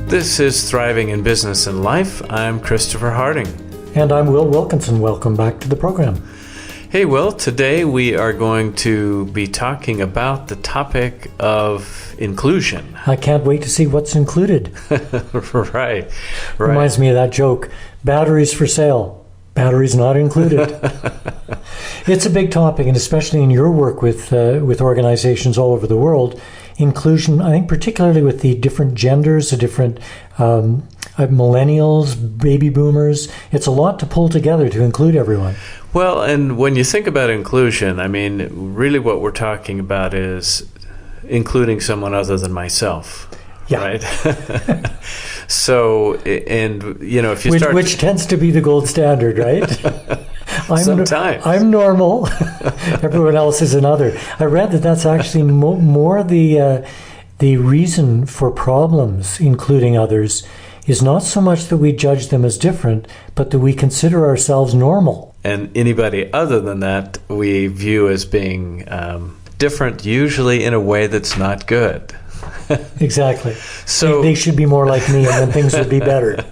This is Thriving in Business and Life. I'm Christopher Harding. And I'm Will Wilkinson. Welcome back to the program. Hey, Will. Today we are going to be talking about the topic of inclusion. I can't wait to see what's included. Right. Reminds me of that joke, batteries for sale, batteries not included. It's a big topic, and especially in your work with organizations all over the world, inclusion, I think particularly with the different genders, the different millennials, baby boomers, it's a lot to pull together to include everyone. Well, and when you think about inclusion, I mean, really what we're talking about is including someone other than myself. Yeah. Right? So, and, you know, if you start... Which tends to be the gold standard, right? Sometimes. I'm normal. Everyone else is another. I read that that's actually more the reason for problems, including others, is not so much that we judge them as different, but that we consider ourselves normal. And anybody other than that, we view as being different, usually in a way that's not good. Exactly. So they should be more like me, and then things would be better.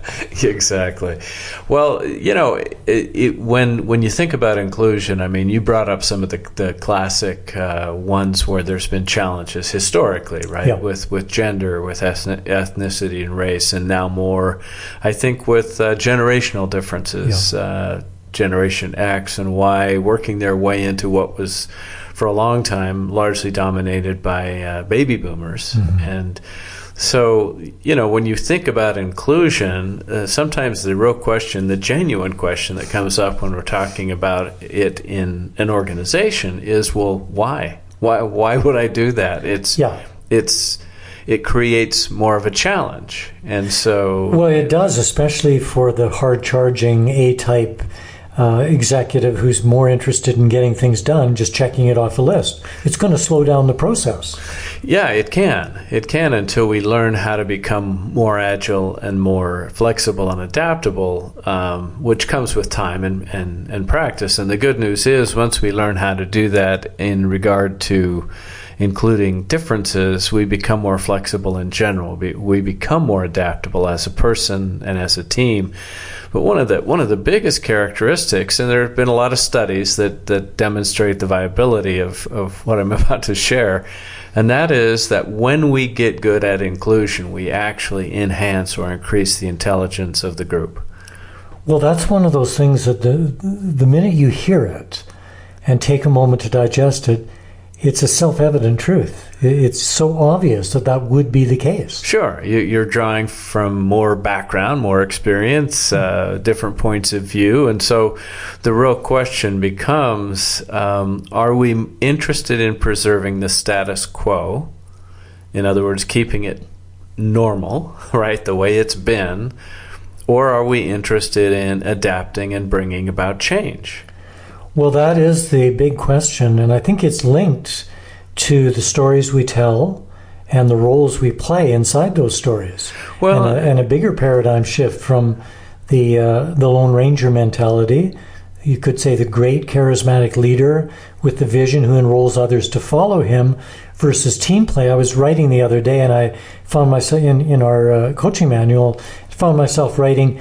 Exactly. Well, you know, when you think about inclusion, I mean, you brought up some of the classic ones where there's been challenges historically, right? Yeah. With gender, with ethnicity and race, and now more, I think, with generational differences, Generation X and Y working their way into what was, for a long time, largely dominated by baby boomers. Mm-hmm. And so, you know, when you think about inclusion, sometimes the real question, the genuine question that comes up when we're talking about it in an organization is, well, why? Why would I do that? It creates more of a challenge. And so... Well, it does, especially for the hard-charging A-type executive who's more interested in getting things done, just checking it off a list. It's going to slow down the process. Yeah, it can. It can, until we learn how to become more agile and more flexible and adaptable, which comes with time and practice. And the good news is, once we learn how to do that in regard to including differences, we become more flexible in general. We become more adaptable as a person and as a team. But one of the biggest characteristics, and there have been a lot of studies that demonstrate the viability of what I'm about to share, and that is that when we get good at inclusion, we actually enhance or increase the intelligence of the group. Well, that's one of those things that the minute you hear it and take a moment to digest it, it's a self-evident truth. It's so obvious that would be the case. Sure. You're drawing from more background, more experience, different points of view. And so the real question becomes, are we interested in preserving the status quo? In other words, keeping it normal, right, the way it's been? Or are we interested in adapting and bringing about change? Well, that is the big question, and I think it's linked to the stories we tell and the roles we play inside those stories. Well, and a bigger paradigm shift from the Lone Ranger mentality. You could say the great charismatic leader with the vision who enrolls others to follow him versus team play. I was writing the other day, and I found myself in our coaching manual, found myself writing,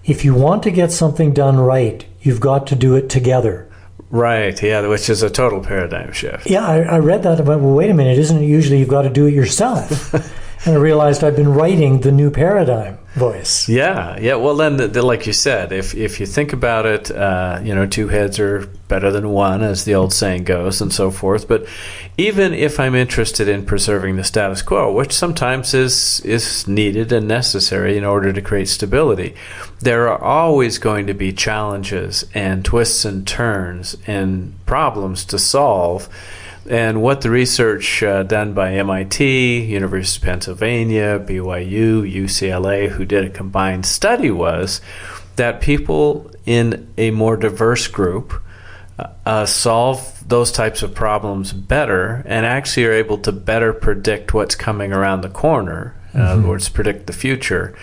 if you want to get something done right, you've got to do it together. Right, yeah, which is a total paradigm shift. Yeah, I read that and went, well, wait a minute, isn't it usually you've got to do it yourself? And I realized I've been writing the new paradigm voice. Yeah. Well, then, like you said, if you think about it, two heads are better than one, as the old saying goes, and so forth. But even if I'm interested in preserving the status quo, which sometimes is needed and necessary in order to create stability, there are always going to be challenges and twists and turns and problems to solve. And what the research done by MIT, University of Pennsylvania, BYU, UCLA, who did a combined study, was that people in a more diverse group solve those types of problems better and actually are able to better predict what's coming around the corner, in other words, predict the future,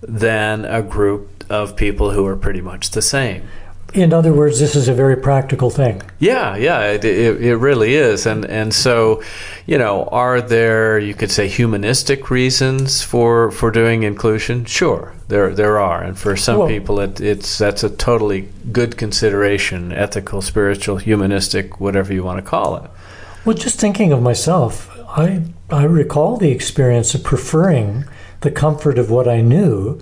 than a group of people who are pretty much the same. In other words, this is a very practical thing. Yeah, it really is. And so, are there, you could say, humanistic reasons for doing inclusion? Sure, there are. And for some people, that's a totally good consideration, ethical, spiritual, humanistic, whatever you want to call it. Well, just thinking of myself, I recall the experience of preferring the comfort of what I knew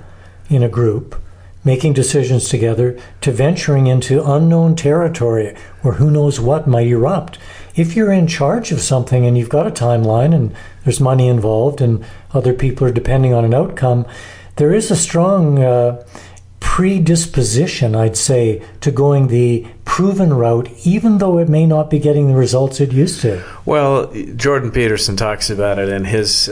in a group, making decisions together, to venturing into unknown territory where who knows what might erupt. If you're in charge of something and you've got a timeline and there's money involved and other people are depending on an outcome, there is a strong predisposition, I'd say, to going the proven route, even though it may not be getting the results it used to. Well, Jordan Peterson talks about it in his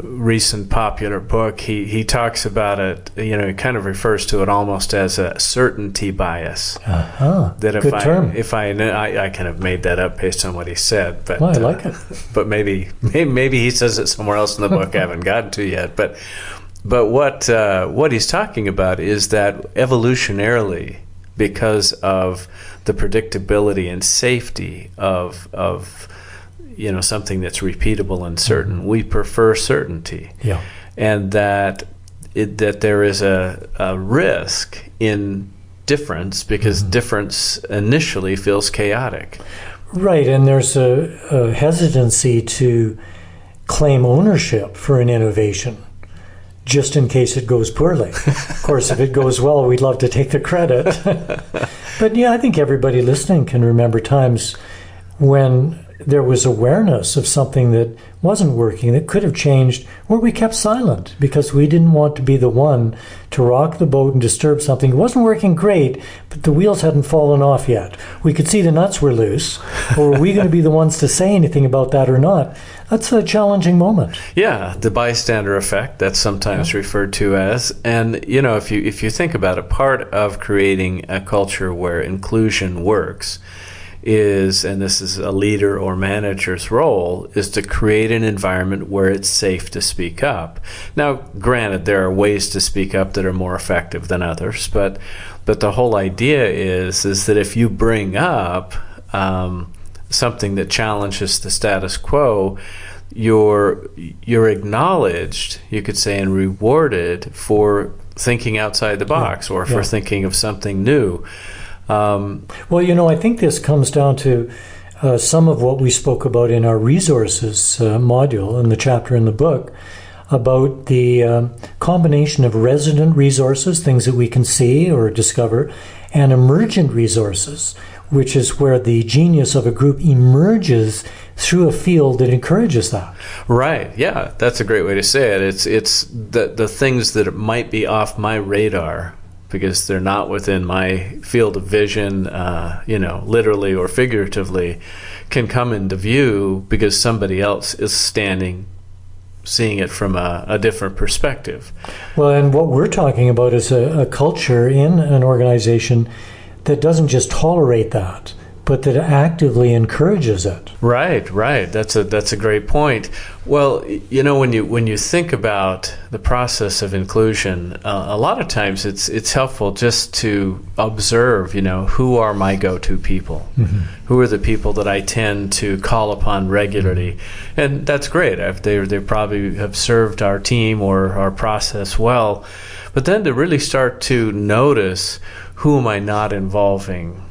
recent popular book. He talks about it, he kind of refers to it almost as a certainty bias. That if good term. I kind of made that up based on what he said. But, well, I like it. But maybe he says it somewhere else in the book I haven't gotten to yet. But what he's talking about is that evolutionarily, because of the predictability and safety of something that's repeatable and certain, we prefer certainty. Yeah. And that there is a risk in difference because difference initially feels chaotic. Right, and there's a hesitancy to claim ownership for an innovation, just in case it goes poorly. Of course, if it goes well, we'd love to take the credit. But yeah, I think everybody listening can remember times when there was awareness of something that wasn't working, that could have changed, where we kept silent because we didn't want to be the one to rock the boat and disturb something. It wasn't working great, but the wheels hadn't fallen off yet. We could see the nuts were loose. Or were we going to be the ones to say anything about that or not? That's a challenging moment. Yeah, the bystander effect, that's sometimes referred to as. And, if you think about it, part of creating a culture where inclusion works is, and this is a leader or manager's role, is to create an environment where it's safe to speak up. Now, granted, there are ways to speak up that are more effective than others, but the whole idea is that if you bring up something that challenges the status quo, you're acknowledged, you could say, and rewarded for thinking outside the box or for thinking of something new. Well, I think this comes down to some of what we spoke about in our resources module in the chapter in the book about the combination of resident resources, things that we can see or discover, and emergent resources, which is where the genius of a group emerges through a field that encourages that. Right. Yeah, that's a great way to say it. It's the things that might be off my radar because they're not within my field of vision, literally or figuratively, can come into view because somebody else is seeing it from a different perspective. Well, and what we're talking about is a culture in an organization that doesn't just tolerate that, but that actively encourages it. Right. That's a great point. Well, when you think about the process of inclusion, a lot of times it's helpful just to observe, who are my go-to people? Mm-hmm. Who are the people that I tend to call upon regularly? And that's great. They probably have served our team or our process well. But then to really start to notice, who am I not involving?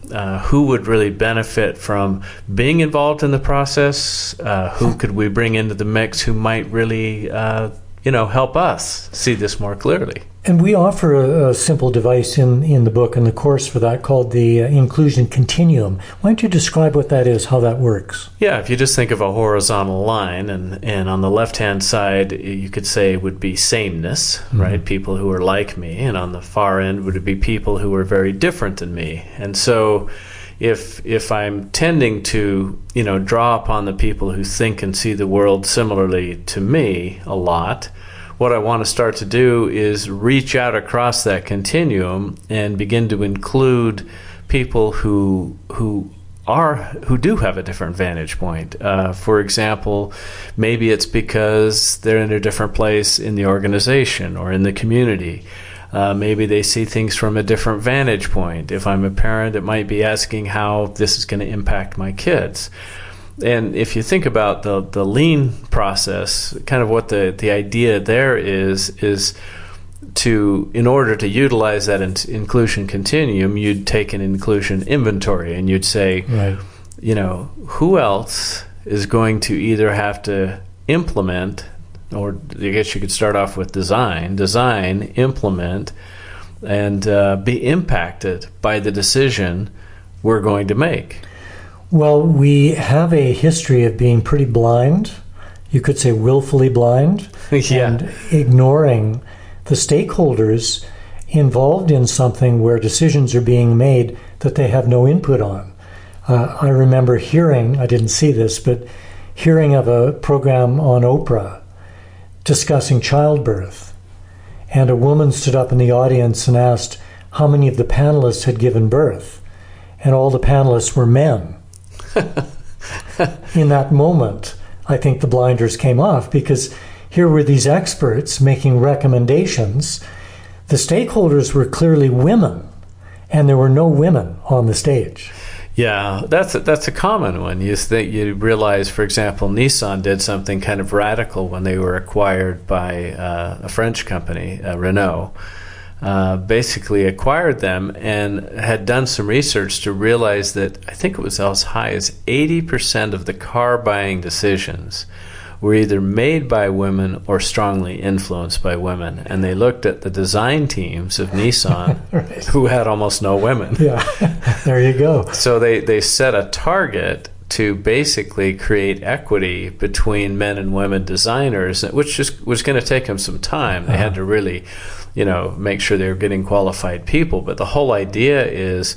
Who would really benefit from being involved in the process? Who could we bring into the mix who might really, help us see this more clearly? And we offer a simple device in the book and the course for that called the Inclusion Continuum. Why don't you describe what that is, how that works? Yeah, if you just think of a horizontal line, and on the left-hand side, you could say would be sameness, mm-hmm. right? People who are like me. And on the far end would be people who are very different than me. And so if I'm tending to, draw upon the people who think and see the world similarly to me a lot, what I want to start to do is reach out across that continuum and begin to include people who do have a different vantage point. For example, maybe it's because they're in a different place in the organization or in the community. Maybe they see things from a different vantage point. If I'm a parent, it might be asking how this is going to impact my kids. And if you think about the lean process, kind of what the idea there is to, in order to utilize that inclusion continuum, you'd take an inclusion inventory and you'd say, right, who else is going to either have to implement, or I guess you could start off with design, implement, and be impacted by the decision we're going to make. Well, we have a history of being pretty blind, you could say willfully blind, yeah, and ignoring the stakeholders involved in something where decisions are being made that they have no input on. I remember hearing, I didn't see this, but hearing of a program on Oprah discussing childbirth. And a woman stood up in the audience and asked how many of the panelists had given birth. And all the panelists were men. In that moment, I think the blinders came off, because here were these experts making recommendations. The stakeholders were clearly women, and there were no women on the stage. Yeah, that's a common one. You realize, for example, Nissan did something kind of radical when they were acquired by a French company, Renault. Basically acquired them and had done some research to realize that I think it was as high as 80% of the car buying decisions were either made by women or strongly influenced by women. And they looked at the design teams of Nissan, right, who had almost no women. Yeah, there you go. So they set a target to basically create equity between men and women designers, which just was going to take them some time. They had to really, make sure they were getting qualified people. But the whole idea is,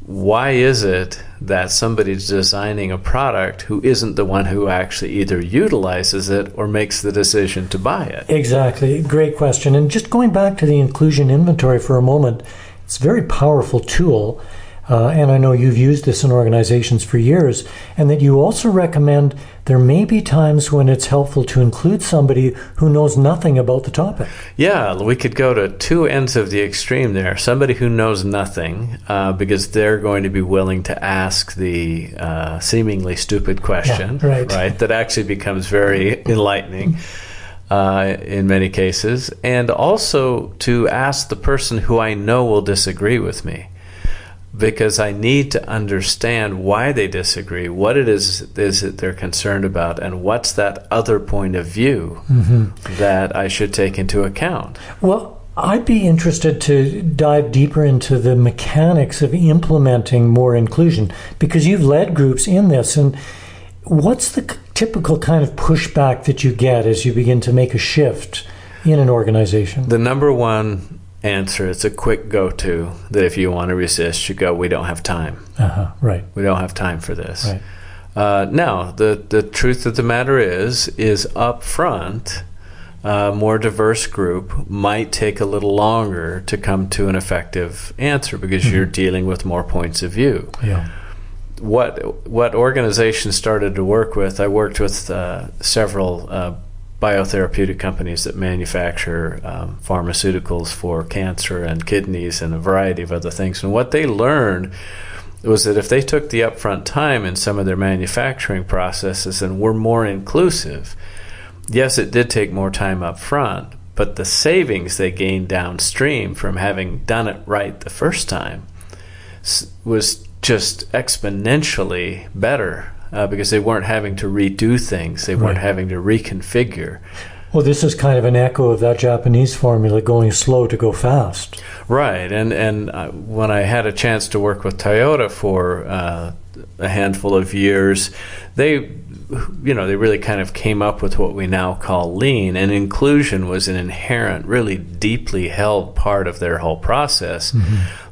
why is it that somebody's designing a product who isn't the one who actually either utilizes it or makes the decision to buy it? Exactly. Great question. And just going back to the inclusion inventory for a moment, it's a very powerful tool. And I know you've used this in organizations for years, and that you also recommend there may be times when it's helpful to include somebody who knows nothing about the topic. Yeah, we could go to two ends of the extreme there. Somebody who knows nothing, because they're going to be willing to ask the seemingly stupid question, right, that actually becomes very enlightening. In many cases, and also to ask the person who I know will disagree with me, because I need to understand why they disagree, what it is that they're concerned about, and what's that other point of view that I should take into account. Well, I'd be interested to dive deeper into the mechanics of implementing more inclusion, because you've led groups in this. And what's the typical kind of pushback that you get as you begin to make a shift in an organization? The number one answer, it's a quick go-to, that if you want to resist, you go, we don't have time. Right. We don't have time for this. Right. Now, the truth of the matter is up front, a more diverse group might take a little longer to come to an effective answer, because you're dealing with more points of view. Yeah. What organizations started to work with, I worked with several biotherapeutic companies that manufacture pharmaceuticals for cancer and kidneys and a variety of other things. And what they learned was that if they took the upfront time in some of their manufacturing processes and were more inclusive, yes, it did take more time up front, but the savings they gained downstream from having done it right the first time was just exponentially better. Because they weren't having to redo things. They weren't having to reconfigure. Well, this is kind of an echo of that Japanese formula, going slow to go fast. Right. And when I had a chance to work with Toyota for a handful of years, they really kind of came up with what we now call lean. And inclusion was an inherent, really deeply held part of their whole process.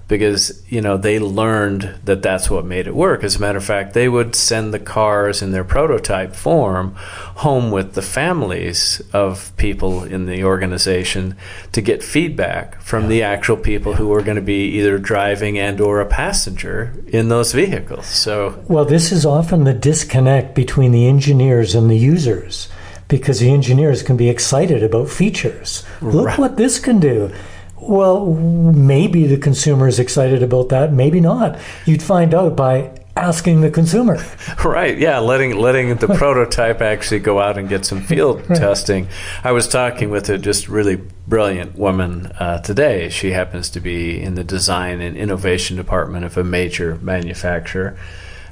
Because, they learned that that's what made it work. As a matter of fact, they would send the cars in their prototype form home with the families of people in the organization to get feedback from the actual people who were going to be either driving and or a passenger in those vehicles. So, well, this is often the disconnect between the engineers and the users, because the engineers can be excited about features. Look what this can do. Well, maybe the consumer is excited about that, maybe not. You'd find out by asking the consumer. Right, yeah, letting the prototype actually go out and get some field testing. I was talking with a just really brilliant woman today. She happens to be in the design and innovation department of a major manufacturer.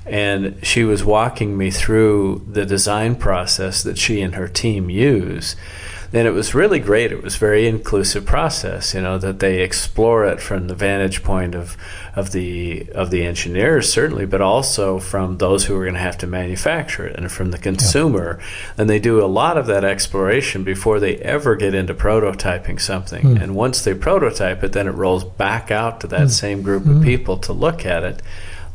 And she was walking me through the design process that she and her team use. And it was really great. It was a very inclusive process, that they explore it from the vantage point of the engineers, certainly, but also from those who are going to have to manufacture it and from the consumer. And they do a lot of that exploration before they ever get into prototyping something. And once they prototype it, then it rolls back out to that same group of people to look at it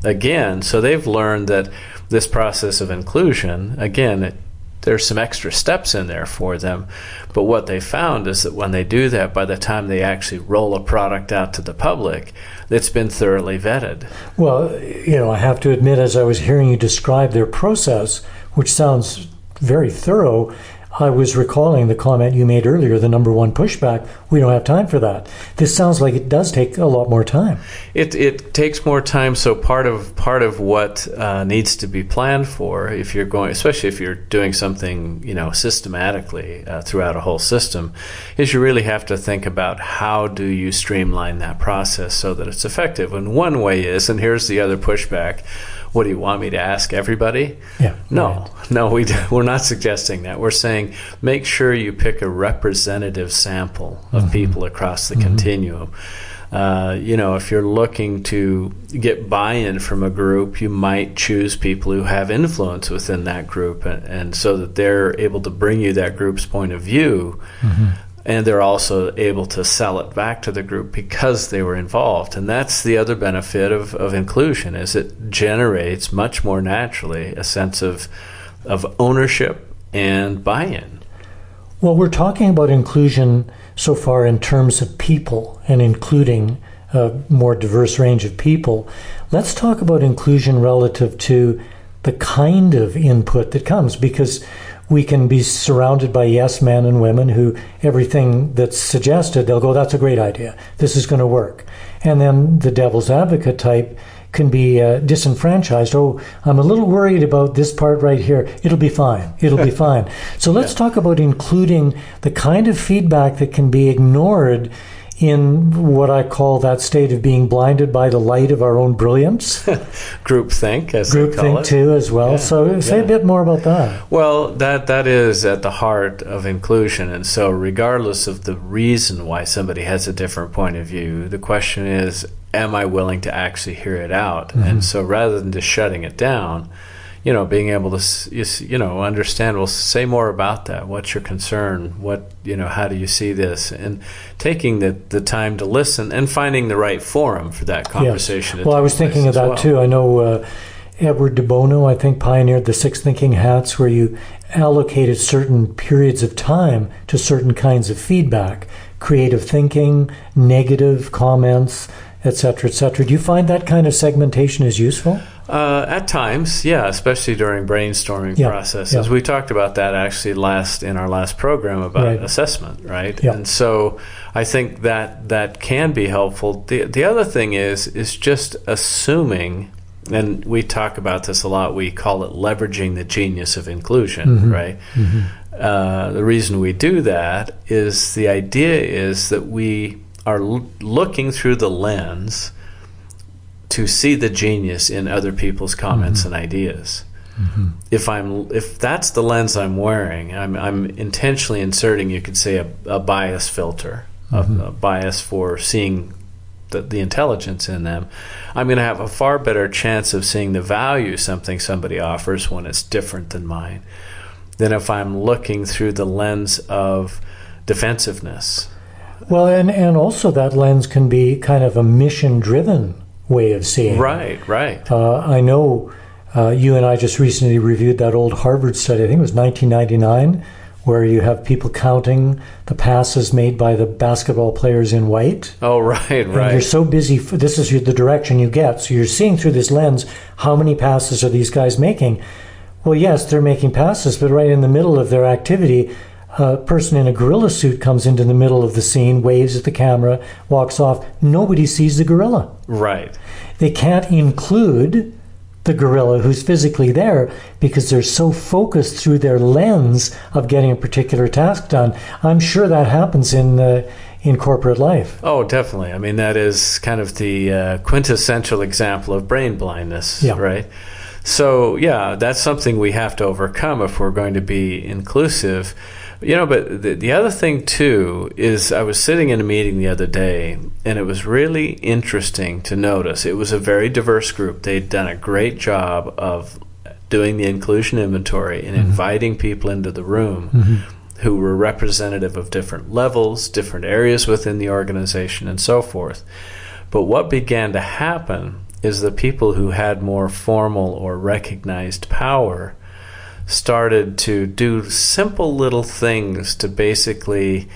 again. So they've learned that this process of inclusion, again, there's some extra steps in there for them. But what they found is that when they do that, by the time they actually roll a product out to the public, it's been thoroughly vetted. Well, I have to admit, as I was hearing you describe their process, which sounds very thorough, I was recalling the comment you made earlier, the number one pushback, we don't have time for that. This sounds like it does take a lot more time. It takes more time, so part of what needs to be planned for, if you're going, especially if you're doing something, systematically throughout a whole system, is you really have to think about how do you streamline that process so that it's effective. And one way is, and here's the other pushback, what do you want me to ask everybody? Yeah. No, we're not suggesting that. We're saying make sure you pick a representative sample of people across the continuum. If you're looking to get buy-in from a group, you might choose people who have influence within that group, and so that they're able to bring you that group's point of view. And they're also able to sell it back to the group because they were involved. And that's the other benefit of inclusion, is it generates much more naturally a sense of ownership and buy-in. Well, we're talking about inclusion so far in terms of people and including a more diverse range of people. Let's talk about inclusion relative to the kind of input that comes, because we can be surrounded by yes men and women who everything that's suggested, they'll go, that's a great idea. This is going to work. And then the devil's advocate type can be disenfranchised. Oh, I'm a little worried about this part right here. It'll be fine. It'll be fine. So let's talk about including the kind of feedback that can be ignored in what I call that state of being blinded by the light of our own brilliance. Groupthink, as they call it. Groupthink, too, as well. Yeah, so say a bit more about that. Well, that is at the heart of inclusion. And so regardless of the reason why somebody has a different point of view, the question is, am I willing to actually hear it out? And so rather than just shutting it down, being able to, understand, well, say more about that. What's your concern? How do you see this? And taking the time to listen and finding the right forum for that conversation. Yes. Well, I was thinking of that too. I know Edward de Bono, I think, pioneered the 6 thinking hats, where you allocated certain periods of time to certain kinds of feedback, creative thinking, negative comments, et cetera, et cetera. Do you find that kind of segmentation is useful? At times, yeah, especially during brainstorming processes. We talked about that actually in our last program about assessment, right? Yeah. And so I think that can be helpful. The other thing is just assuming, and we talk about this a lot, we call it leveraging the genius of inclusion, right? The reason we do that is the idea is that we are looking through the lens to see the genius in other people's comments and ideas. If that's the lens I'm wearing, I'm intentionally inserting, you could say, a bias filter, a bias for seeing the intelligence in them. I'm going to have a far better chance of seeing the value somebody offers when it's different than mine than if I'm looking through the lens of defensiveness. Well, and also that lens can be kind of a mission-driven way of seeing. Right. I know you and I just recently reviewed that old Harvard study, I think it was 1999, where you have people counting the passes made by the basketball players in white. Oh, right. And you're so busy, this is the direction you get. So you're seeing through this lens, how many passes are these guys making? Well, yes, they're making passes, but right in the middle of their activity, a person in a gorilla suit comes into the middle of the scene, waves at the camera, walks off, nobody sees the gorilla. Right. They can't include the gorilla who's physically there because they're so focused through their lens of getting a particular task done. I'm sure that happens in corporate life. Oh, definitely. I mean, that is kind of the quintessential example of brain blindness, right? So, yeah, that's something we have to overcome if we're going to be inclusive. But the other thing, too, is I was sitting in a meeting the other day, and it was really interesting to notice. It was a very diverse group. They'd done a great job of doing the inclusion inventory and inviting people into the room who were representative of different levels, different areas within the organization, and so forth. But what began to happen is the people who had more formal or recognized power started to do simple little things to basically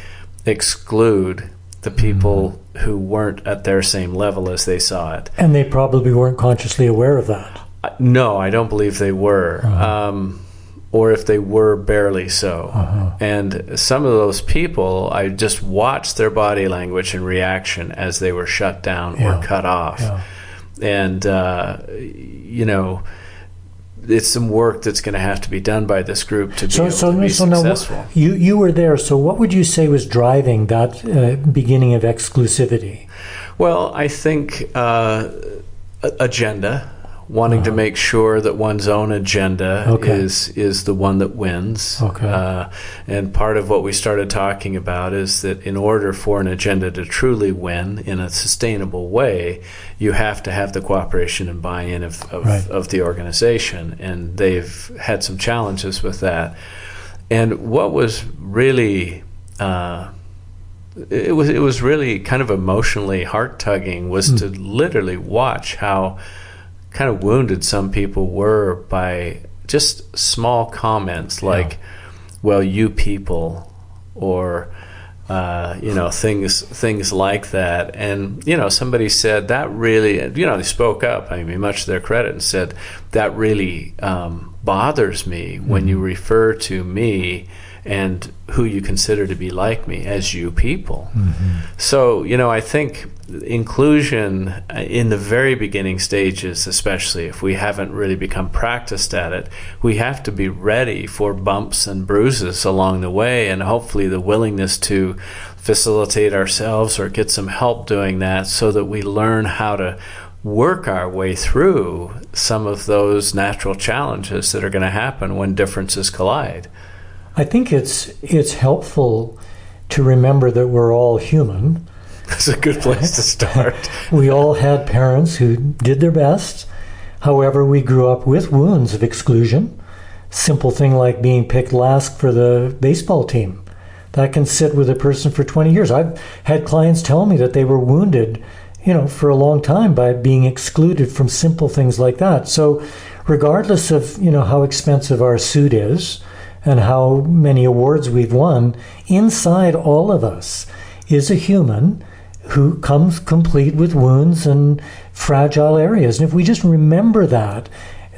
exclude the people who weren't at their same level as they saw it. And they probably weren't consciously aware of that. No, I don't believe they were. Or if they were, barely so. And some of those people, I just watched their body language and reaction as they were shut down or cut off. And, it's some work that's going to have to be done by this group to be able to be successful. Now, you were there, so what would you say was driving that beginning of exclusivity? Well, I think agenda, wanting to make sure that one's own agenda is the one that wins. And part of what we started talking about is that in order for an agenda to truly win in a sustainable way, you have to have the cooperation and buy-in of the organization. And they've had some challenges with that. And what was really it was really kind of emotionally heart-tugging was to literally watch how kind of wounded some people were by just small comments like, well, you people, or things like that. And somebody said that really, they spoke up, I mean, much to their credit, and said that really bothers me when you refer to me and who you consider to be like me as you people. So, I think inclusion in the very beginning stages, especially if we haven't really become practiced at it, we have to be ready for bumps and bruises along the way, and hopefully the willingness to facilitate ourselves or get some help doing that so that we learn how to work our way through some of those natural challenges that are going to happen when differences collide. I think it's helpful to remember that we're all human. That's a good place to start. We all had parents who did their best. However, we grew up with wounds of exclusion. Simple thing like being picked last for the baseball team. That can sit with a person for 20 years. I've had clients tell me that they were wounded, for a long time by being excluded from simple things like that. So regardless of, how expensive our suit is, and how many awards we've won, inside all of us is a human who comes complete with wounds and fragile areas. And if we just remember that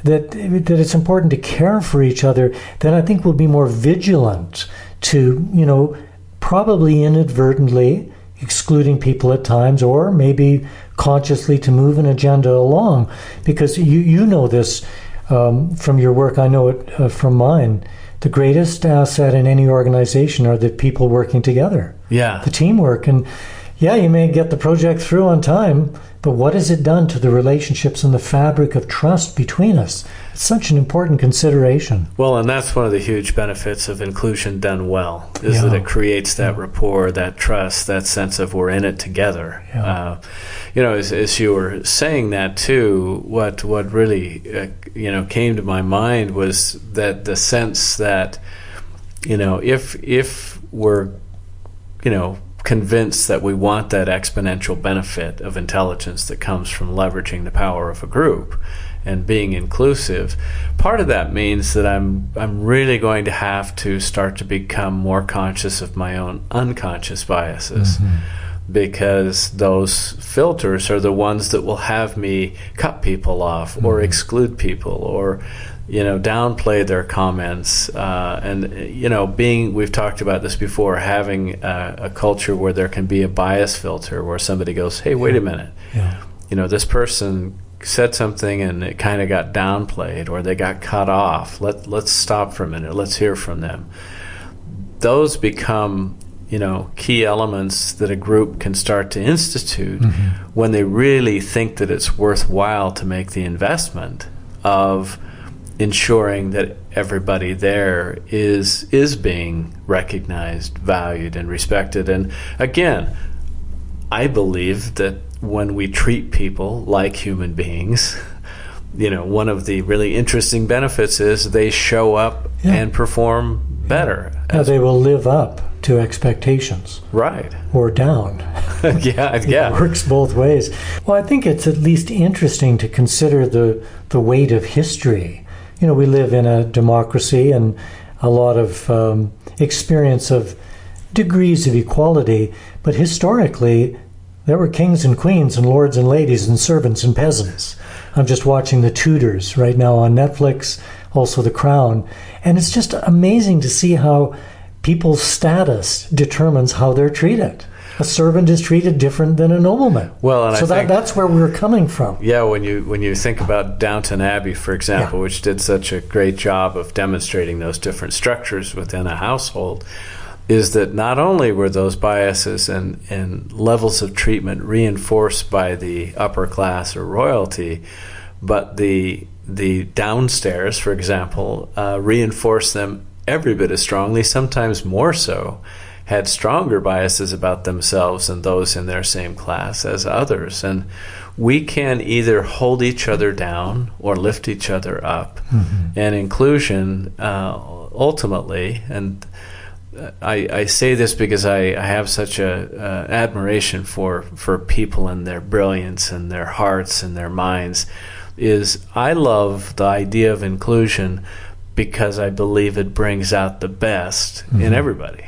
it's important to care for each other, then I think we'll be more vigilant to, probably inadvertently excluding people at times, or maybe consciously to move an agenda along. Because you know this from your work, I know it from mine. The greatest asset in any organization are the people working together. The teamwork. And you may get the project through on time, but what has it done to the relationships and the fabric of trust between us? It's such an important consideration. Well, and that's one of the huge benefits of inclusion done well, is that it creates that rapport, that trust, that sense of we're in it together. As you were saying that too, what really came to my mind was that the sense that if we're convinced that we want that exponential benefit of intelligence that comes from leveraging the power of a group and being inclusive, part of that means that I'm really going to have to start to become more conscious of my own unconscious biases. Because those filters are the ones that will have me cut people off or exclude people or downplay their comments, and we've talked about this before, having a culture where there can be a bias filter where somebody goes, hey, wait a minute, this person said something and it kind of got downplayed, or they got cut off. Let's stop for a minute. Let's hear from them. Those become key elements that a group can start to institute when they really think that it's worthwhile to make the investment of ensuring that everybody there is being recognized, valued, and respected. And again, I believe that when we treat people like human beings, one of the really interesting benefits is they show up and perform better. They will live up to expectations. Right. Or down. Yeah. It works both ways. Well, I think it's at least interesting to consider the weight of history. We live in a democracy and a lot of experience of degrees of equality, but historically there were kings and queens and lords and ladies and servants and peasants. I'm just watching The Tudors right now on Netflix, also The Crown, and it's just amazing to see how people's status determines how they're treated. A servant is treated different than a nobleman. Well, and so that's where we're coming from. Yeah, when you think about Downton Abbey, for example, which did such a great job of demonstrating those different structures within a household, is that not only were those biases and levels of treatment reinforced by the upper class or royalty, but the downstairs, for example, reinforced them every bit as strongly, sometimes more so, had stronger biases about themselves and those in their same class as others. And we can either hold each other down or lift each other up. And inclusion, ultimately, and I say this because I have such a admiration for people and their brilliance and their hearts and their minds, is I love the idea of inclusion because I believe it brings out the best in everybody.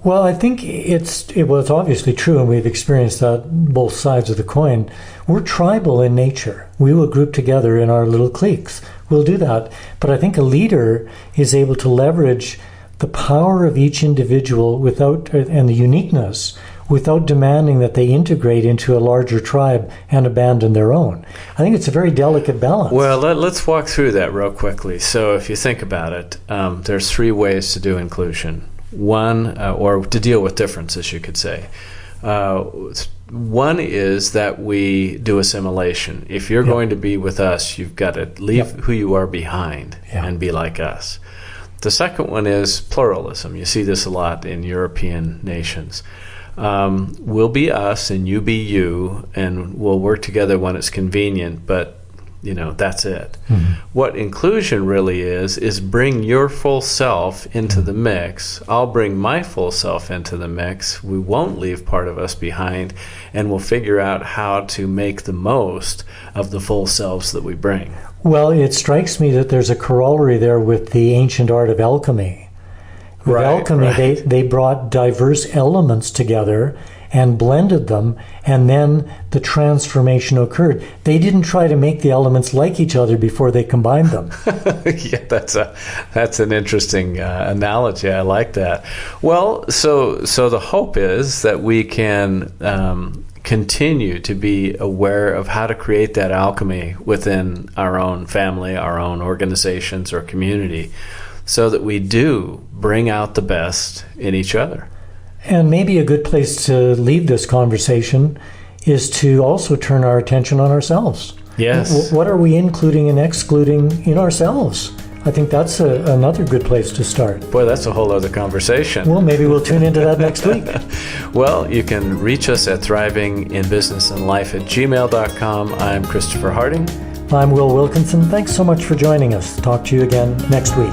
Well, I think it's obviously true, and we've experienced that both sides of the coin. We're tribal in nature. We will group together in our little cliques. We'll do that. But I think a leader is able to leverage the power of each individual and the uniqueness without demanding that they integrate into a larger tribe and abandon their own. I think it's a very delicate balance. Well, let's walk through that real quickly. So if you think about it, there's 3 ways to do inclusion. One, or to deal with differences, you could say. One is that we do assimilation. If you're going to be with us, you've got to leave who you are behind and be like us. The second one is pluralism. You see this a lot in European nations. We'll be us and you be you, and we'll work together when it's convenient, but that's it. What inclusion really is bring your full self into the mix. I'll bring my full self into the mix. We won't leave part of us behind, and we'll figure out how to make the most of the full selves that we bring. Well, it strikes me that there's a corollary there with the ancient art of alchemy. With alchemy, they brought diverse elements together and blended them, and then the transformation occurred. They didn't try to make the elements like each other before they combined them. Yeah, that's an interesting analogy. I like that. Well, so the hope is that we can continue to be aware of how to create that alchemy within our own family, our own organizations or community, so that we do bring out the best in each other. And maybe a good place to leave this conversation is to also turn our attention on ourselves. Yes. What are we including and excluding in ourselves? I think that's another good place to start. Boy, that's a whole other conversation. Well, maybe we'll tune into that next week. Well, you can reach us at thrivinginbusinessandlife@gmail.com. I'm Christopher Harding. I'm Will Wilkinson. Thanks so much for joining us. Talk to you again next week.